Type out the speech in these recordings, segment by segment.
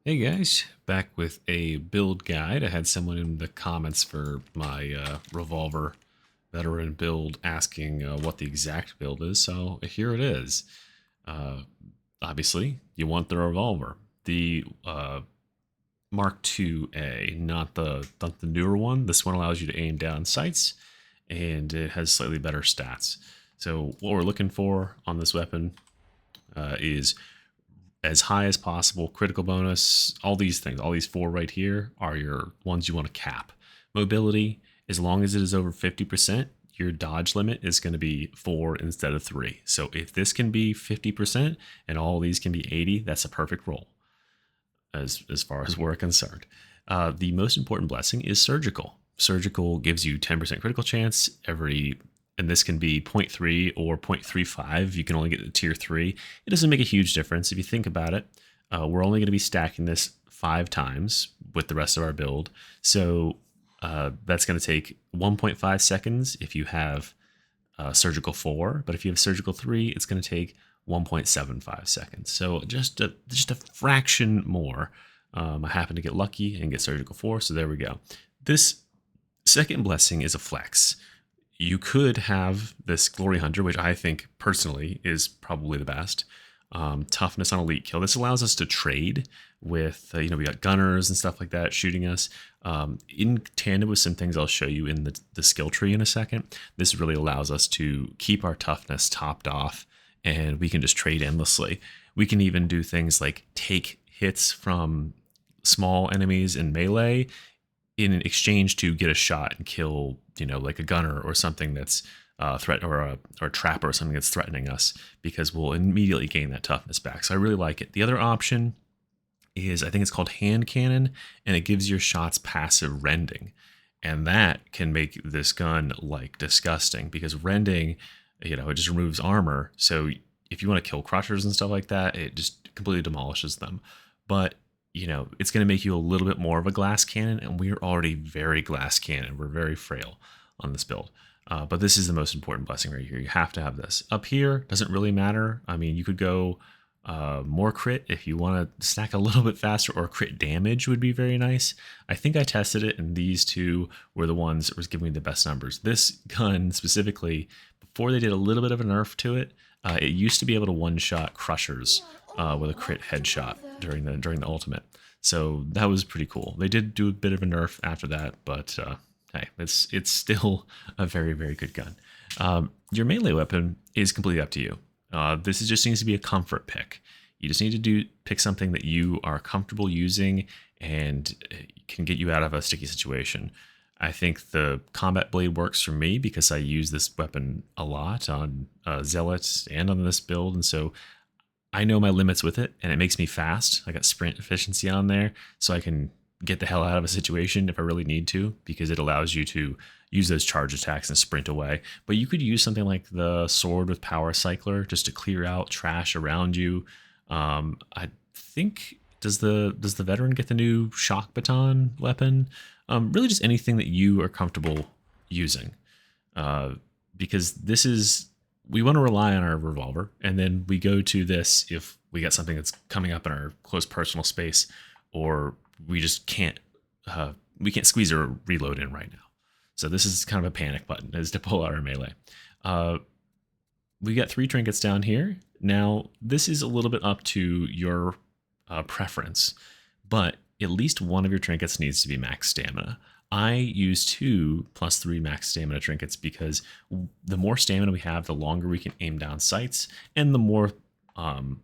Hey guys, back with a build guide. I had someone in the comments for my Revolver veteran build asking what the exact build is, so here it is. Uh, Obviously, you want the Revolver, the Mark II-A, not the newer one. This one allows you to aim down sights, and it has slightly better stats. So what we're looking for on this weapon is as high as possible, critical bonus, all these things, all these four right here are your ones you want to cap. Mobility, as long as it is over 50%, your dodge limit is going to be 4 instead of 3. So if this can be 50% and all these can be 80, that's a perfect roll as far as we're concerned. The most important blessing is surgical. Surgical gives you 10% critical chance every, and this can be zero point 0.3 or 0.35. You can only get the tier 3. It doesn't make a huge difference if you think about it. We're only going to be stacking this 5 times with the rest of our build. So that's going to take 1.5 seconds if you have surgical 4, but if you have surgical 3, it's going to take 1.75 seconds. So just a fraction more. I happen to get lucky and get surgical 4, so there we go. This second blessing is a flex. You could have this Glory Hunter, which I think personally is probably the best. Toughness on elite kill. This allows us to trade with, we got gunners and stuff like that shooting us. In tandem with some things I'll show you in the skill tree in a second, this really allows us to keep our toughness topped off, and we can just trade endlessly. We can even do things like take hits from small enemies in melee in exchange to get a shot and kill, like a gunner or something that's threat or a trapper or something that's threatening us, because we'll immediately gain that toughness back. So I really like it. The other option is, I think it's called hand cannon, and it gives your shots passive rending, and that can make this gun like disgusting, because rending, it just removes armor. So if you want to kill crushers and stuff like that, it just completely demolishes them. But it's going to make you a little bit more of a glass cannon, and we're already very glass cannon. We're very frail on this build. But this is the most important blessing right here. You have to have this. Up here, doesn't really matter. I mean, you could go more crit if you want to stack a little bit faster, or crit damage would be very nice. I think I tested it, and these two were the ones that was giving me the best numbers. This gun specifically, before they did a little bit of a nerf to it, it used to be able to one-shot crushers with a crit headshot during the ultimate. So that was pretty cool. They did do a bit of a nerf after that, but hey, it's still a very, very good gun. Your melee weapon is completely up to you. This just needs to be a comfort pick. You just need to pick something that you are comfortable using and can get you out of a sticky situation. I think the combat blade works for me because I use this weapon a lot on zealots and on this build, and so I know my limits with it, and it makes me fast. I got sprint efficiency on there, so I can get the hell out of a situation if I really need to, because it allows you to use those charge attacks and sprint away. But you could use something like the sword with power cycler just to clear out trash around you. I think, does the veteran get the new shock baton weapon? Really just anything that you are comfortable using, because we want to rely on our revolver, and then we go to this if we got something that's coming up in our close personal space, or we just can't squeeze a reload in right now. So this is kind of a panic button, is to pull out our melee. We got 3 trinkets down here. Now this is a little bit up to your preference, but at least one of your trinkets needs to be max stamina. I use 2 plus 3 max stamina trinkets, because the more stamina we have, the longer we can aim down sights, and the more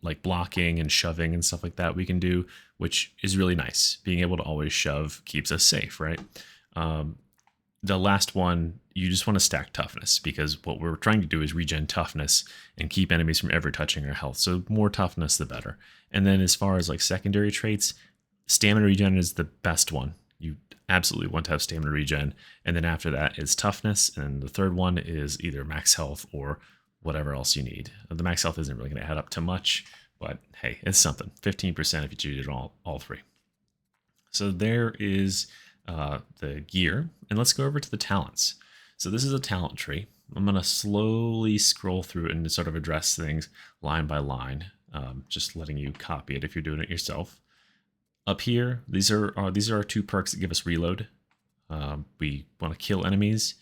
like blocking and shoving and stuff like that we can do, which is really nice. Being able to always shove keeps us safe, right? The last one, you just want to stack toughness, because what we're trying to do is regen toughness and keep enemies from ever touching our health. So more toughness, the better. And then as far as like secondary traits, stamina regen is the best one. You absolutely want to have stamina regen. And then after that is toughness. And the third one is either max health or whatever else you need. The max health isn't really going to add up to much, but hey, it's something. 15% if you choose it all 3. So there is the gear. And let's go over to the talents. So this is a talent tree. I'm going to slowly scroll through it and sort of address things line by line, just letting you copy it if you're doing it yourself. Up here, these are our two perks that give us reload. We want to kill enemies,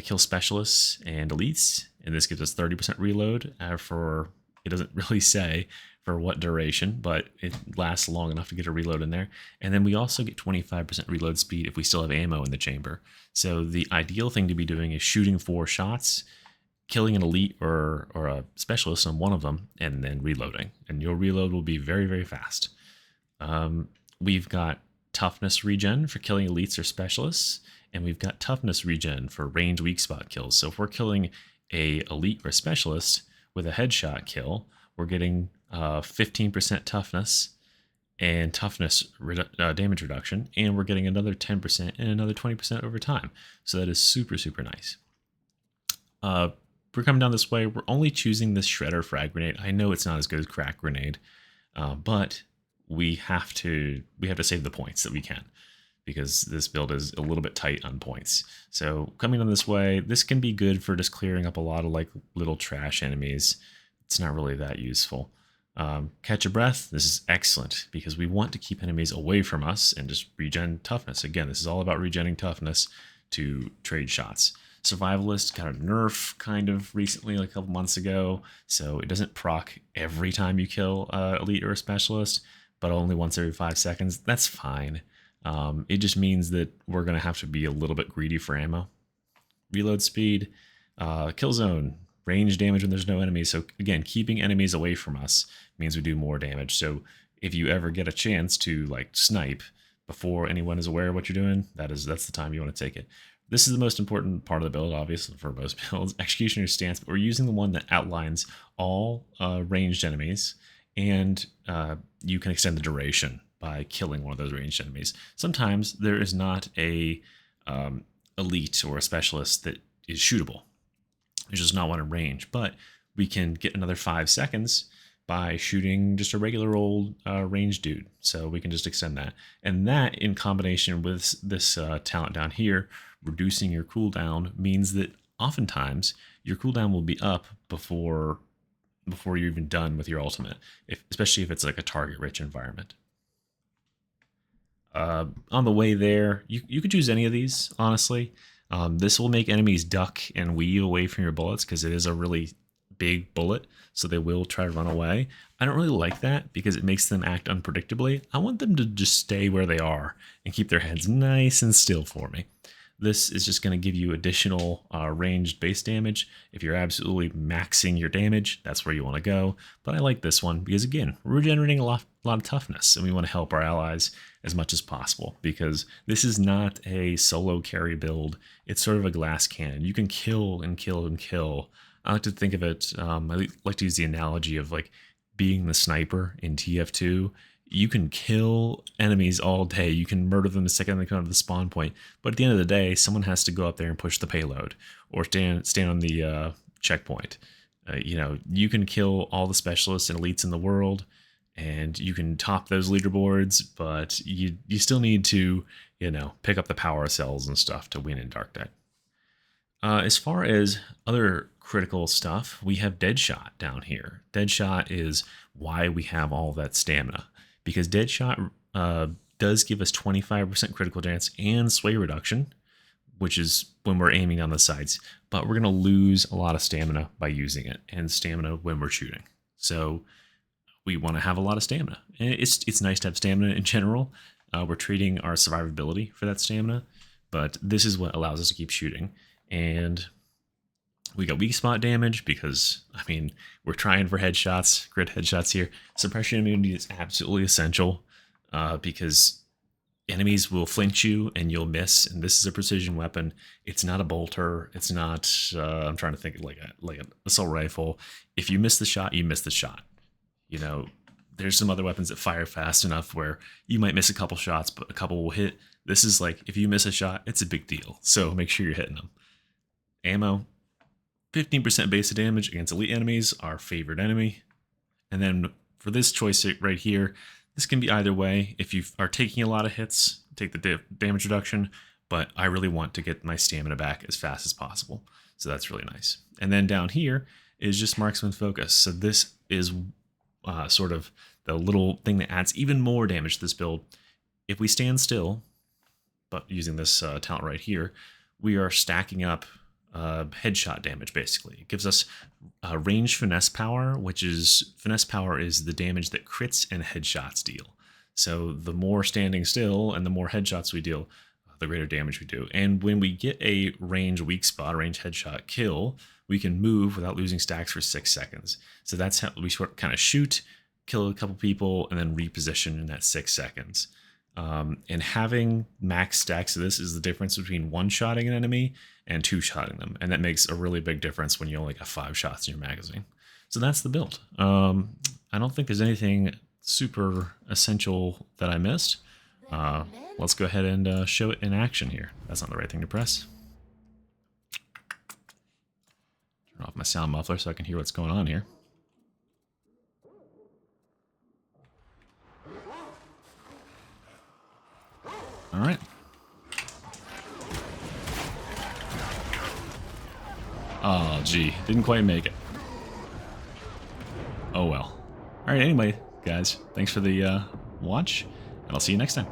kill specialists and elites, and this gives us 30% reload for, it doesn't really say for what duration, but it lasts long enough to get a reload in there. And then we also get 25% reload speed if we still have ammo in the chamber. So the ideal thing to be doing is shooting 4 shots, killing an elite or a specialist on one of them, and then reloading. And your reload will be very, very fast. We've got toughness regen for killing elites or specialists, and we've got toughness regen for range weak spot kills. So if we're killing a elite or specialist with a headshot kill, we're getting 15% toughness and toughness damage reduction, and we're getting another 10% and another 20% over time. So that is super, super nice. We're coming down this way. We're only choosing this shredder frag grenade. I know it's not as good as crack grenade, but we have to save the points that we can, because this build is a little bit tight on points. So coming down this way, this can be good for just clearing up a lot of like little trash enemies. It's not really that useful. Catch a breath, this is excellent because we want to keep enemies away from us and just regen toughness. Again, this is all about regenning toughness to trade shots. Survivalist got a nerf kind of recently, like a couple months ago, so it doesn't proc every time you kill elite or a specialist, but only once every 5 seconds. That's fine. It just means that we're going to have to be a little bit greedy for ammo. Reload speed, kill zone, range damage when there's no enemies. So again, keeping enemies away from us means we do more damage. So if you ever get a chance to like snipe before anyone is aware of what you're doing, that's the time you want to take it. This is the most important part of the build, obviously, for most builds, Executioner's Stance, but we're using the one that outlines all ranged enemies, and you can extend the duration by killing one of those ranged enemies. Sometimes there is not a elite or a specialist that is shootable. There's just not one in range, but we can get another 5 seconds by shooting just a regular old ranged dude. So we can just extend that. And that, in combination with this talent down here, reducing your cooldown, means that oftentimes your cooldown will be up before you're even done with your ultimate, especially if it's like a target-rich environment. On the way there, you could choose any of these, honestly. This will make enemies duck and weave away from your bullets because it is a really big bullet, so they will try to run away. I don't really like that because it makes them act unpredictably. I want them to just stay where they are and keep their heads nice and still for me. This is just going to give you additional ranged base damage. If you're absolutely maxing your damage, that's where you want to go. But I like this one because, again, we're regenerating a lot of toughness, and we want to help our allies as much as possible because this is not a solo carry build. It's sort of a glass cannon. You can kill and kill and kill. I like to think of it, I like to use the analogy of like being the sniper in TF2. You can kill enemies all day. You can murder them the second they come to the spawn point. But at the end of the day, someone has to go up there and push the payload or stand on the checkpoint. You can kill all the specialists and elites in the world, and you can top those leaderboards, but you still need to, pick up the power cells and stuff to win in Darktide. As far as other critical stuff, we have Deadshot down here. Deadshot is why we have all that stamina, because Deadshot does give us 25% critical chance and sway reduction, which is when we're aiming down the sights, but we're going to lose a lot of stamina by using it, and stamina when we're shooting. So we want to have a lot of stamina. And it's nice to have stamina in general. We're trading our survivability for that stamina, but this is what allows us to keep shooting. And we got weak spot damage because, we're trying for headshots, grid headshots here. Suppression immunity is absolutely essential because enemies will flinch you and you'll miss. And this is a precision weapon. It's not a bolter. It's not, I'm trying to think like an assault rifle. If you miss the shot, you miss the shot. There's some other weapons that fire fast enough where you might miss a couple shots, but a couple will hit. This is like, if you miss a shot, it's a big deal. So make sure you're hitting them. Ammo, 15% base of damage against elite enemies, our favorite enemy. And then for this choice right here, this can be either way. If you are taking a lot of hits, take the damage reduction, but I really want to get my stamina back as fast as possible. So that's really nice. And then down here is just marksman focus. So this is sort of the little thing that adds even more damage to this build. If we stand still, but using this talent right here, we are stacking up headshot damage, basically. It gives us range finesse power, which is, finesse power is the damage that crits and headshots deal. So the more standing still and the more headshots we deal, the greater damage we do. And when we get a range weak spot, range headshot kill, we can move without losing stacks for 6 seconds. So that's how we kind of shoot, kill a couple people, and then reposition in that 6 seconds. And having max stacks of this is the difference between one-shotting an enemy and two-shotting them. And that makes a really big difference when you only got 5 shots in your magazine. So that's the build. I don't think there's anything super essential that I missed. Let's go ahead and show it in action here. That's not the right thing to press. Turn off my sound muffler so I can hear what's going on here. All right. Oh, gee. Didn't quite make it. Oh, well. All right, anyway, guys. Thanks for the watch, and I'll see you next time.